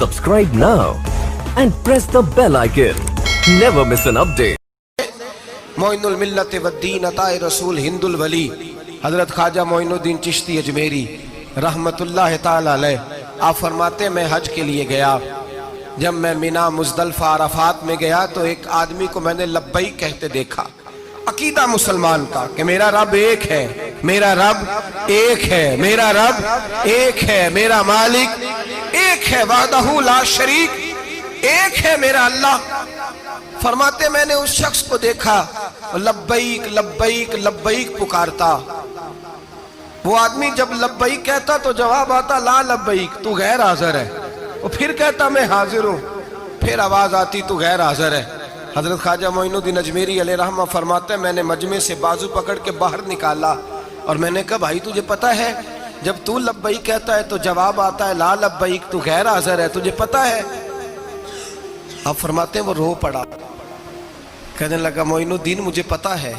Subscribe now and press the bell icon. Never miss an update. Moinul मिल्लत वद्दीन अताए रसूल हिंदुल वली हजरत ख्वाजा मोइनुद्दीन चिश्ती अजमेरी रहमतुल्लाह ताला अलैह आप फरमाते मैं हज के लिए गया। जब मैं मिना मुज़दलिफ़ा अराफात में गया तो एक आदमी को मैंने लब्बैक कहते देखा। अकीदा मुसलमान का कि मेरा रब एक है, मेरा रब एक है, मेरा रब एक है, मेरा मालिक एक है, वहदहू ला शरीक, एक है मेरा अल्लाह। फरमाते मैंने उस शख्स को देखा लब्बैक लब्बैक लब्बैक पुकारता। वो आदमी जब लब्बैक कहता तो जवाब आता ला लब्बैक, तू गैर हाजिर है। वो फिर कहता मैं हाजिर हूँ, फिर आवाज आती तू गैर हाजिर है। हजरत ख्वाजा मोइनुद्दीन अजमेरी अलैहि रहमा फरमाते मैंने मजमे से बाजू पकड़ के बाहर निकाला और मैंने कहा भाई तुझे पता है जब तू लब्बैक कहता है तो जवाब आता है ला लब्बैक, तू गैर हाजिर है, तुझे पता है? आप फरमाते हैं वो रो पड़ा, कहने लगा मोइनुद्दीन मुझे पता है।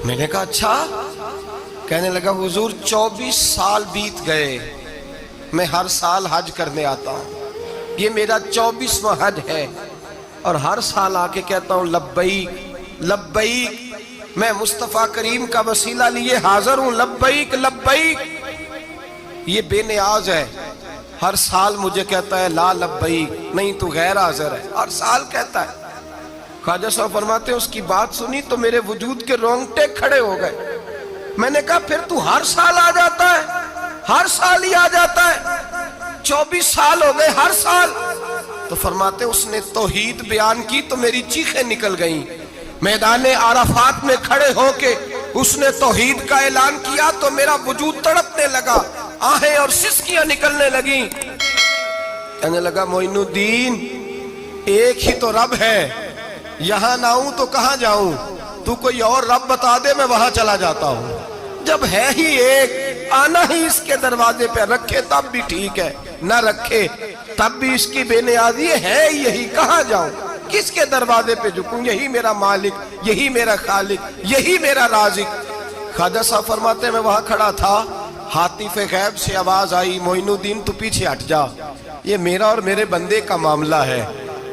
मैंने कहा अच्छा? कहने लगा हुजूर 24 साल बीत गए, मैं हर साल हज करने आता हूँ, ये मेरा 24वां हज है और हर साल आके कहता हूँ लब्बैक लब्बैक, मैं मुस्तफ़ा करीम का वसीला लिए हाजिर हूँ, लब्बैक लब्बैक। ये बेनियाज है, हर साल मुझे कहता है ला लब्बैक, नहीं तू गैर हाजिर है, हर साल कहता है। ख्वाजा साहब फरमाते उसकी बात सुनी तो मेरे वजूद के रोंगटे खड़े हो गए। मैंने कहा फिर तू हर साल आ जाता है, हर साल ही आ जाता है, 24 साल हो गए हर साल। तो फरमाते उसने तौहीद बयान की तो मेरी चीखें निकल गईं। मैदाने आराफात में खड़े होके उसने तौहीद का ऐलान किया तो मेरा वजूद तड़पने लगा, आहें और सिसकियां निकलने लगी। कहने लगा मोइनुद्दीन एक ही तो रब है, यहां ना आऊं तो कहां जाऊं, तू कोई और रब बता दे मैं वहां चला जाता हूं। जब है ही एक, आना ही इसके दरवाजे पे, रखे तब भी ठीक है, न रखे तब भी इसकी बेनियाजी है यही, कहां जाऊं, किसके दरवाजे पे झुकूं, यही मेरा मालिक, यही मेरा खालिक, यही मेरा राज़िक। ख्वाजा साहब फरमाते मैं वहां खड़ा था, हातिफ़े गैब से आवाज आई मोइनुद्दीन तू पीछे हट जा, ये मेरा और मेरे बंदे का मामला है,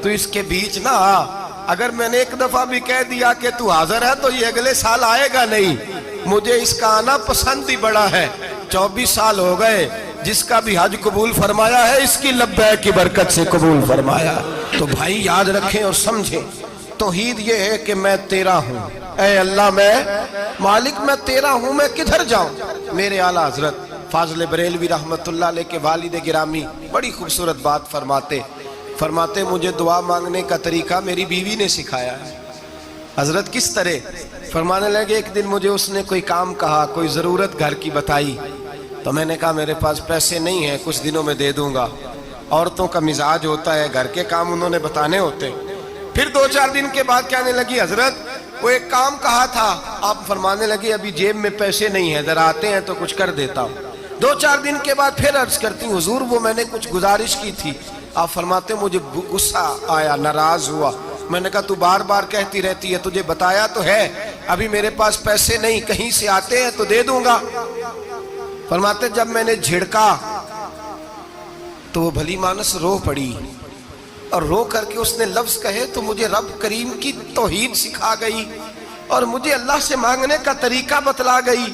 तू इसके बीच ना आ। अगर मैंने एक दफा भी कह दिया कि तू हाजिर है तो ये अगले साल आएगा नहीं, मुझे इसका आना पसंद ही बड़ा है। 24 साल हो गए, जिसका भी हज कबूल फरमाया है इसकी लब्बैक की बरकत से कबूल फरमाया। तो भाई याद रखें और समझें, तौहीद ये है कि मैं तेरा हूँ, ऐ अल्लाह मैं मालिक, मैं तेरा हूँ, मैं किधर जाऊँ। मेरे आला हजरत फाज़िल बरेलवी रहमतुल्लाह अलैह के वालिद गिरामी बड़ी खूबसूरत बात फरमाते मुझे दुआ मांगने का तरीका मेरी बीवी ने सिखाया है। हजरत किस तरह? फरमाने लगे एक दिन मुझे उसने कोई काम कहा, कोई ज़रूरत घर की बताई, तो मैंने कहा मेरे पास पैसे नहीं है, कुछ दिनों में दे दूंगा। औरतों का मिजाज होता है, घर के काम उन्होंने बताने होते। फिर 2-4 दिन के बाद कहने लगी हजरत वो एक काम कहा था। आप फरमाने लगे अभी जेब में पैसे नहीं है, जरा आते हैं तो कुछ कर देता हूँ। 2-4 दिन के बाद फिर अर्ज करती हूँ हुजूर वो मैंने कुछ गुजारिश की थी। आप फरमाते मुझे गुस्सा आया, नाराज हुआ। मैंने कहा तू बार बार कहती रहती है, तुझे बताया तो है, अभी मेरे पास पैसे नहीं, कहीं से आते हैं तो दे दूंगा। फरमाते जब मैंने झिड़का तो वो भली मानस रो पड़ी और रो करके उसने लफ्ज कहे तो मुझे रब करीम की तौहीद सिखा गई और मुझे अल्लाह से मांगने का तरीका बतला गई।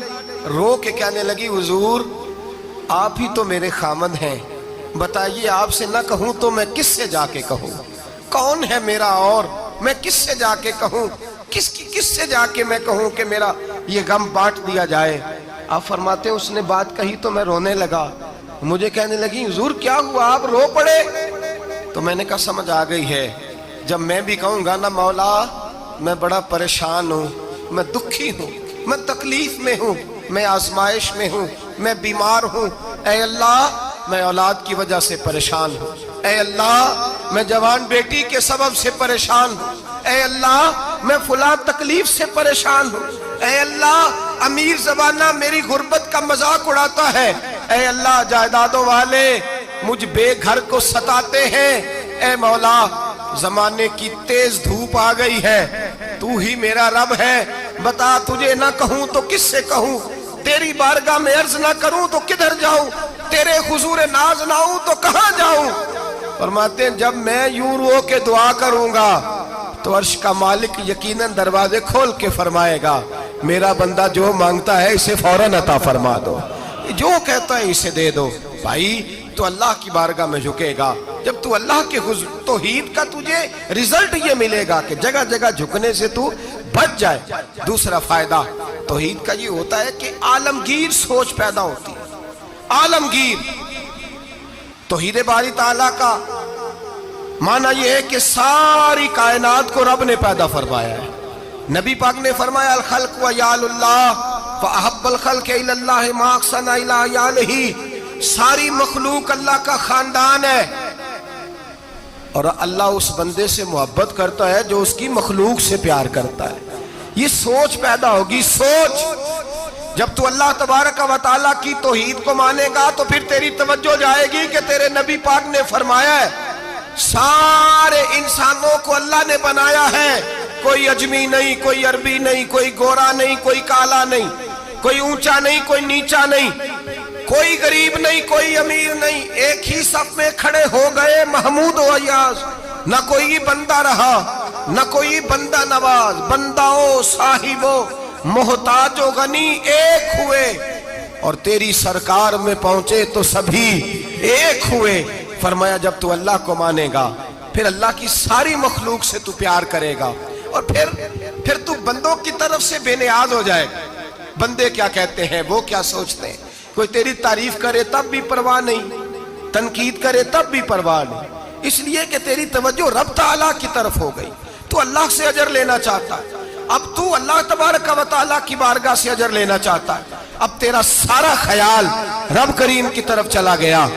रो के कहने लगी हुजूर आप ही तो मेरे खामद हैं, बताइए आपसे न कहूं तो मैं किससे जाके कहूं, कौन है मेरा और मैं किससे जाके कहूं, किससे जाके मैं कहूं कि मेरा ये गम बांट दिया जाए। आप फरमाते उसने बात कही तो मैं रोने लगा। मुझे कहने लगी हुजूर क्या हुआ, आप रो पड़े? तो मैंने कहा समझ आ गई है, जब मैं भी कहूंगा ना मौला मैं बड़ा परेशान हूँ, मैं दुखी हूँ, मैं तकलीफ में हूँ, मैं आजमाइश में हूँ, मैं बीमार हूँ, ऐ अल्लाह मैं औलाद की वजह से परेशान हूँ, ऐ अल्लाह मैं जवान बेटी के सबब से परेशान हूँ, ऐ अल्लाह मैं फुला तकलीफ से परेशान हूँ, ऐ अल्लाह अमीर ज़बाना मेरी गुर्बत का मजाक उड़ाता है, ऐ अल्लाह जायदादों वाले मुझ बेघर को सताते हैं, ऐ मौला जमाने की तेज धूप आ गई है, तू ही मेरा रब है, बता तुझे ना कहूं तो किससे कहूं, तेरी बारगाह में अर्ज ना करूं तो किधर जाऊं, तेरे हुजूर नाज ना आऊं तो कहां जाऊं। فرماتے ہیں جب میں یوں رو کے دعا کروں گا تو عرش کا مالک یقیناً دروازے کھول کے فرمائے گا میرا بندہ جو مانگتا ہے اسے فوراً عطا فرما دو، جو کہتا ہے اسے دے دو۔ بھائی تو اللہ کی بارگاہ میں جھکے گا، جب تو اللہ کے توحید کا تجھے رزلٹ یہ ملے گا کہ جگہ جگہ جھکنے سے تو بچ جائے۔ دوسرا فائدہ توحید کا یہ ہوتا ہے کہ عالمگیر سوچ پیدا ہوتی ہے، عالمگیر۔ توحید باری تعالیٰ کا معنی یہ ہے کہ ساری کائنات کو رب نے پیدا فرمایا ہے۔ نبی پاک نے فرمایا الخلق وعیال اللہ فاحب الخلق الی اللہ ما احسن الی عیالہ، ساری مخلوق اللہ کا خاندان ہے اور اللہ اس بندے سے محبت کرتا ہے جو اس کی مخلوق سے پیار کرتا ہے۔ یہ سوچ پیدا ہوگی، سوچ۔ جب تو اللہ تبارک و تعالیٰ کی توحید کو مانے گا تو پھر تیری توجہ جائے گی کہ تیرے نبی پاک نے فرمایا ہے سارے انسانوں کو اللہ نے بنایا ہے، کوئی اجمی نہیں، کوئی عربی نہیں، کوئی گورا نہیں، کوئی کالا نہیں، کوئی اونچا نہیں، کوئی نیچا نہیں، کوئی غریب نہیں، کوئی امیر نہیں، ایک ہی صف میں کھڑے ہو گئے محمود و ایاز۔ نہ کوئی بندہ رہا نہ کوئی بندہ نواز، بنداؤ صاحبو محتاج و غنی ایک ہوئے اور تیری سرکار میں پہنچے تو سبھی ایک ہوئے۔ فرمایا جب تو اللہ کو مانے گا پھر اللہ کی ساری مخلوق سے تو پیار کرے گا اور پھر تو بندوں کی طرف سے بے نیاز ہو جائے گا۔ بندے کیا کہتے ہیں، وہ کیا سوچتے ہیں، کوئی تیری تعریف کرے تب بھی پرواہ نہیں، تنقید کرے تب بھی پرواہ نہیں، اس لیے کہ تیری توجہ رب تعالیٰ کی طرف ہو گئی، تو اللہ سے اجر لینا چاہتا ہے۔ اب تو اللہ تبارک و تعالیٰ کی بارگاہ سے اجر لینا چاہتا ہے، اب تیرا سارا خیال رب کریم کی طرف چلا گیا۔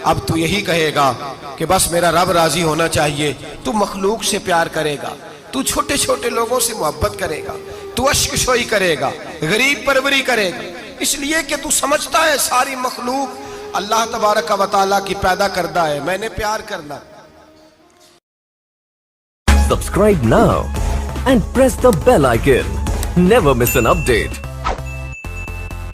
اب تو یہی کہے گا کہ بس میرا رب راضی ہونا چاہیے۔ تو مخلوق سے پیار کرے گا، تو چھوٹے چھوٹے لوگوں سے محبت کرے گا، تو اشک شوئی کرے گا، غریب پروری کرے گا، اس لیے کہ تو سمجھتا ہے ساری مخلوق اللہ تبارک و تعالیٰ کی پیدا کردہ ہے، میں نے پیار کرنا۔ Subscribe now and press the bell icon. Never miss an update.